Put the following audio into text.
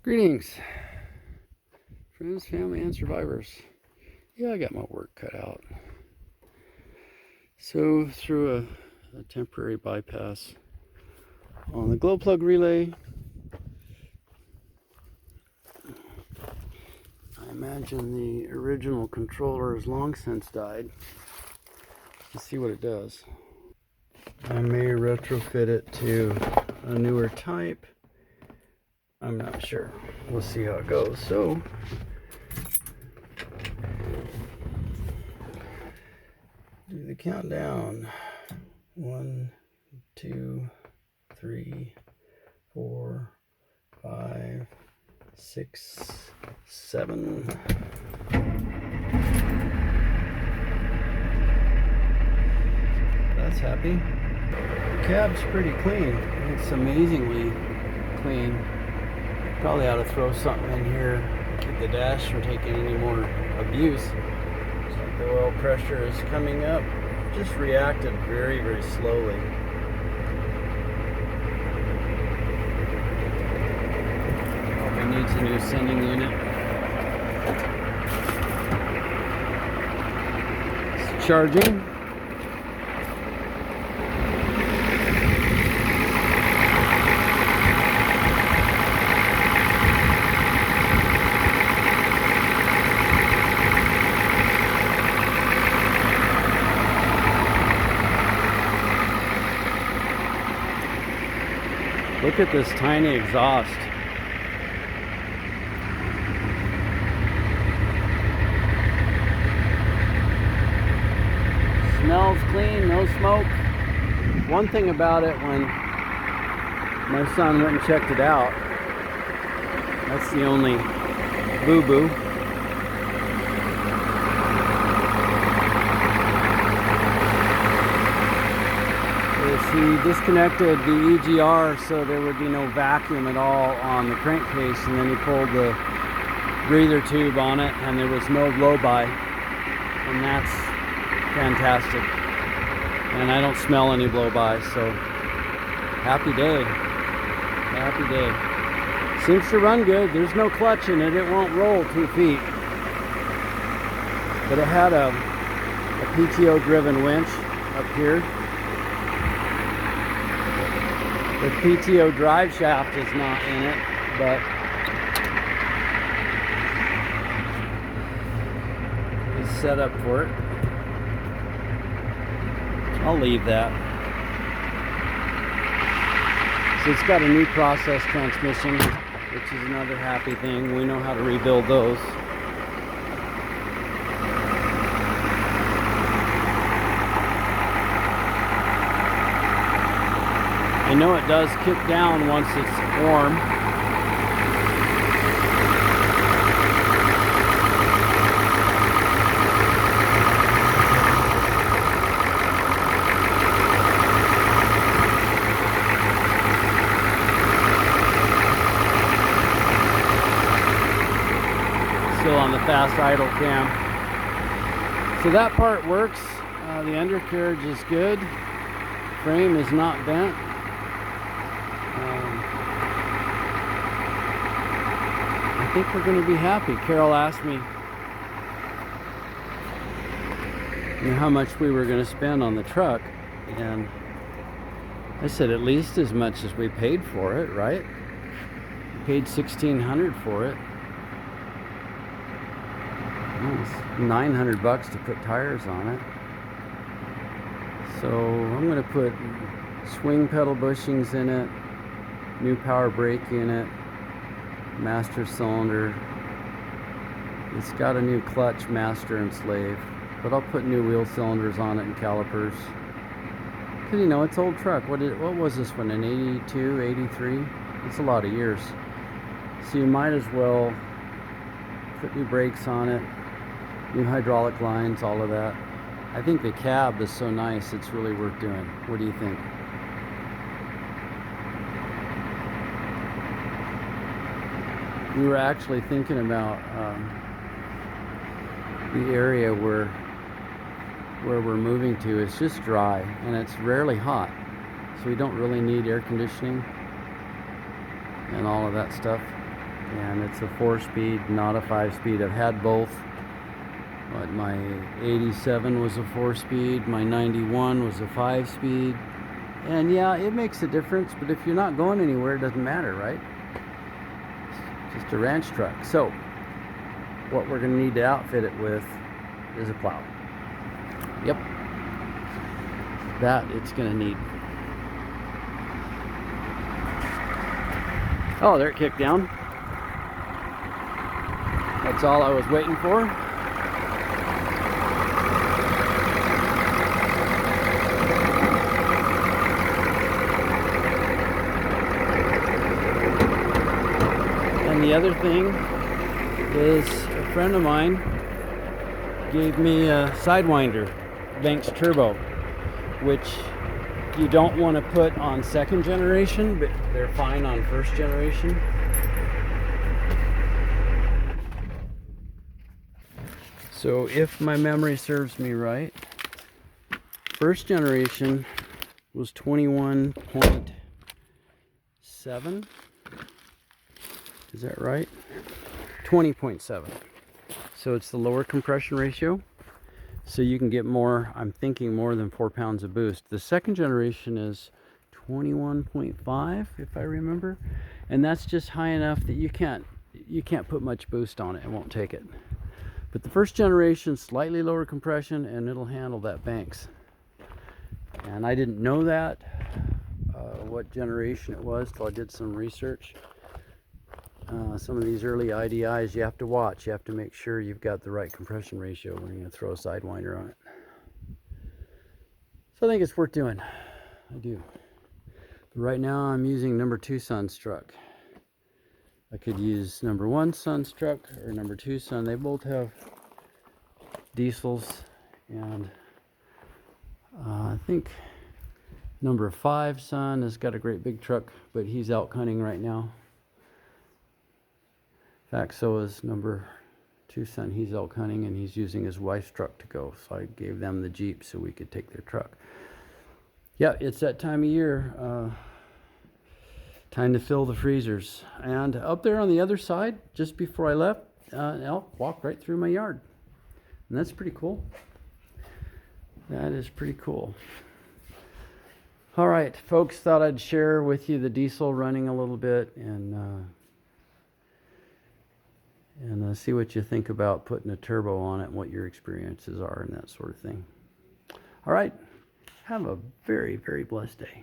Greetings, friends, family, and survivors. Yeah, I got my work cut out. So through a temporary bypass on the glow plug relay, I imagine the original controller has long since died. Let's see what it does. I may retrofit it to a newer type. I'm not sure. We'll see how it goes. So do the countdown. 1, 2, 3, 4, 5, 6, 7. That's happy. The cab's pretty clean. It's amazingly clean. Probably ought to throw something in here to keep the dash from taking any more abuse. Looks like the oil pressure is coming up. Just reacted very, very slowly. Probably needs a new sending unit. It's charging. Look at this tiny exhaust. Smells clean, no smoke. One thing about it, when my son went and checked it out, that's the only boo-boo. He disconnected the EGR so there would be no vacuum at all on the crankcase, and then he pulled the breather tube on it and there was no blow-by, and that's fantastic. And I don't smell any blow-by, so happy day. Happy day. Seems to run good. There's no clutch in it. It won't roll 2 feet. But it had a PTO driven winch up here. The PTO drive shaft is not in it, but it's set up for it. I'll leave that. So it's got a new process transmission, which is another happy thing. We know how to rebuild those. I know it does kick down once it's warm. Still on the fast idle cam. So that part works. The undercarriage is good. Frame is not bent. I think we're going to be happy. Carol asked me how much we were going to spend on the truck, and I said at least as much as we paid for it, right? We paid $1,600 for it. It's $900 to put tires on it. So I'm going to put swing pedal bushings in it, new power brake unit, master cylinder. It's got a new clutch, master and slave, but I'll put new wheel cylinders on it and calipers, because you know it's old truck. What was this one, an 82, 83? It's a lot of years, so you might as well put new brakes on it, new hydraulic lines, all of that. I think the cab is so nice, it's really worth doing. What do you think? We were actually thinking about the area where we're moving to. It's just dry and it's rarely hot, so we don't really need air conditioning and all of that stuff. and it's a 4-speed, not a 5-speed. I've had both. But my 87 was a 4-speed, my 91 was a 5-speed. And yeah, it makes a difference, but if you're not going anywhere, it doesn't matter, right? It's just a ranch truck. So, what we're going to need to outfit it with is a plow. Yep. That it's going to need. Oh, there it kicked down. That's all I was waiting for. And the other thing is a friend of mine gave me a Sidewinder Banks Turbo, which you don't want to put on 2nd generation, but they're fine on 1st generation. So if my memory serves me right, 1st generation was 21.7. Is that right? 20.7. So it's the lower compression ratio. So you can get more, I'm thinking more than 4 pounds of boost. The 2nd generation is 21.5, if I remember. And that's just high enough that you can't put much boost on it. It won't take it. But the 1st generation, slightly lower compression, and it'll handle that Banks. And I didn't know that, what generation it was, till I did some research. Some of these early IDIs you have to watch. You have to make sure you've got the right compression ratio when you're going to throw a Sidewinder on it. So I think it's worth doing. I do. But right now I'm using number 2 Sunstruck. I could use number 1 Sunstruck or number 2 Sun. They both have diesels, and I think number 5 Sun has got a great big truck, but he's elk hunting right now. In fact, so is number 2 Sun. He's elk hunting and he's using his wife's truck to go. So I gave them the Jeep so we could take their truck. Yeah, it's that time of year. Time to fill the freezers. And up there on the other side, just before I left, elk walked right through my yard. And that's pretty cool. That is pretty cool. All right, folks, thought I'd share with you the diesel running a little bit and see what you think about putting a turbo on it and what your experiences are and that sort of thing. All right, have a very, very blessed day.